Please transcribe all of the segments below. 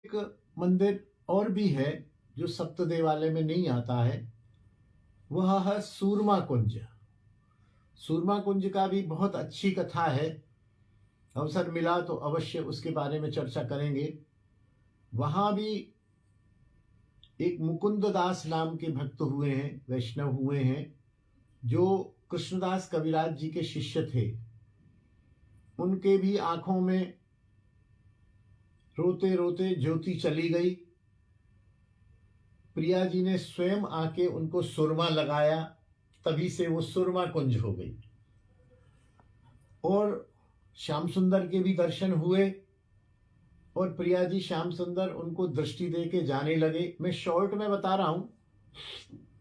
एक मंदिर और भी है जो सप्त देवालय में नहीं आता है, वह है सूरमा कुंज। सूरमा कुंज का भी बहुत अच्छी कथा है। अवसर मिला तो अवश्य उसके बारे में चर्चा करेंगे। वहां भी एक मुकुंद दास नाम के भक्त हुए हैं, वैष्णव हुए हैं, जो कृष्णदास कविराज जी के शिष्य थे। उनके भी आंखों में रोते रोते ज्योति चली गई। प्रिया जी ने स्वयं आके उनको सुरमा लगाया, तभी से वो सुरमा कुंज हो गई। और श्याम सुंदर के भी दर्शन हुए और प्रिया जी श्याम सुंदर उनको दृष्टि दे के जाने लगे। मैं शॉर्ट में बता रहा हूं,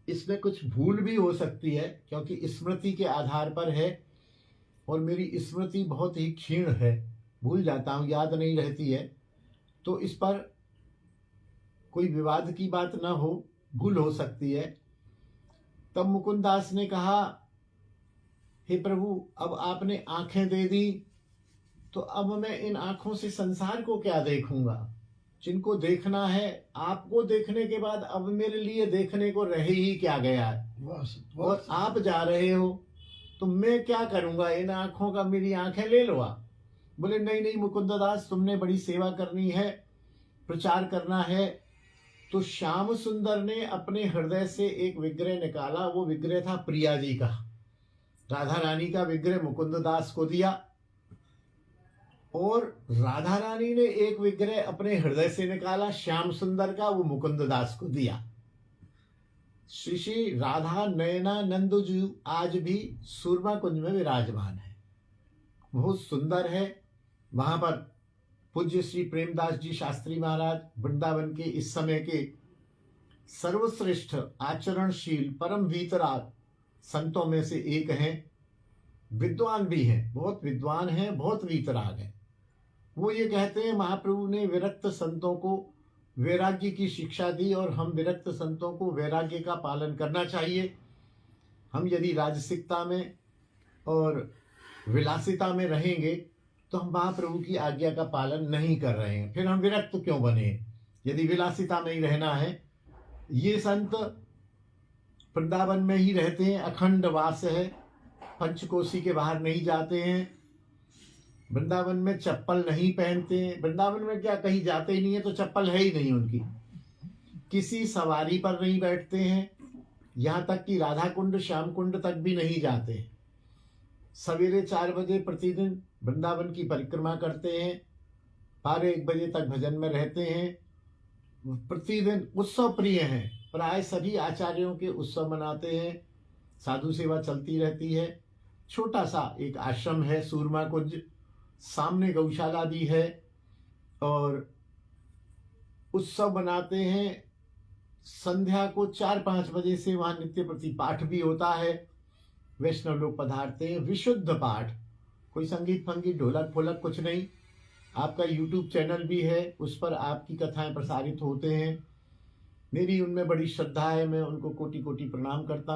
इसमें कुछ भूल भी हो सकती है क्योंकि स्मृति के आधार पर है और मेरी स्मृति बहुत ही क्षीण है, भूल जाता हूं, याद नहीं रहती है। तो इस पर कोई विवाद की बात ना हो, भूल हो सकती है। तब मुकुंदास ने कहा, हे प्रभु, अब आपने आंखें दे दी तो अब मैं इन आंखों से संसार को क्या देखूंगा। जिनको देखना है आपको देखने के बाद अब मेरे लिए देखने को रह ही क्या गया है। और आप जा रहे हो तो मैं क्या करूंगा, इन आंखों का मेरी आंखें ले लो आप। बोले नहीं नहीं मुकुंददास, तुमने बड़ी सेवा करनी है, प्रचार करना है। तो श्याम सुंदर ने अपने हृदय से एक विग्रह निकाला। वो विग्रह था प्रिया जी का, राधा रानी का विग्रह मुकुंददास को दिया। और राधा रानी ने एक विग्रह अपने हृदय से निकाला श्याम सुंदर का, वो मुकुंददास को दिया। श्री श्री राधा नयनानंद जी आज भी सूरमा कुंज में विराजमान है, बहुत सुंदर है। वहां पर पूज्य श्री प्रेमदास जी शास्त्री महाराज वृंदावन के इस समय के सर्वश्रेष्ठ आचरणशील परम वीतराग संतों में से एक हैं। विद्वान भी हैं, बहुत विद्वान हैं, बहुत वीतराग हैं। वो ये कहते हैं, महाप्रभु ने विरक्त संतों को वैराग्य की शिक्षा दी और हम विरक्त संतों को वैराग्य का पालन करना चाहिए। हम यदि राजसिकता में और विलासिता में रहेंगे तो हम महाप्रभु की आज्ञा का पालन नहीं कर रहे हैं, फिर हम विरक्त क्यों बने यदि विलासिता में ही रहना है। ये संत वृंदावन में ही रहते हैं, अखंड वास है, पंचकोशी के बाहर नहीं जाते हैं, वृंदावन में चप्पल नहीं पहनते हैं। वृंदावन में क्या, कहीं जाते ही नहीं है तो चप्पल है ही नहीं उनकी। किसी सवारी पर नहीं बैठते हैं, यहाँ तक कि राधा कुंड श्याम कुंड तक भी नहीं जाते हैं। सवेरे 4 बजे प्रतिदिन वृंदावन की परिक्रमा करते हैं, 12-1 बजे तक भजन में रहते हैं। प्रतिदिन उत्सव प्रिय हैं, प्राय सभी आचार्यों के उत्सव मनाते हैं, साधु सेवा चलती रहती है। छोटा सा एक आश्रम है सूरमा कुंज, सामने गौशाला भी है और उत्सव मनाते हैं। संध्या को 4-5 बजे से वहां नित्य प्रति पाठ भी होता है। वैष्णव लोग पधारते हैं, विशुद्ध पाठ, कोई संगीत फंगीत ढोलक फोलक कुछ नहीं। आपका यूट्यूब चैनल भी है, उस पर आपकी कथाएं प्रसारित होते हैं। मेरी उनमें बड़ी श्रद्धा है, मैं उनको कोटि कोटि प्रणाम करता हूँ।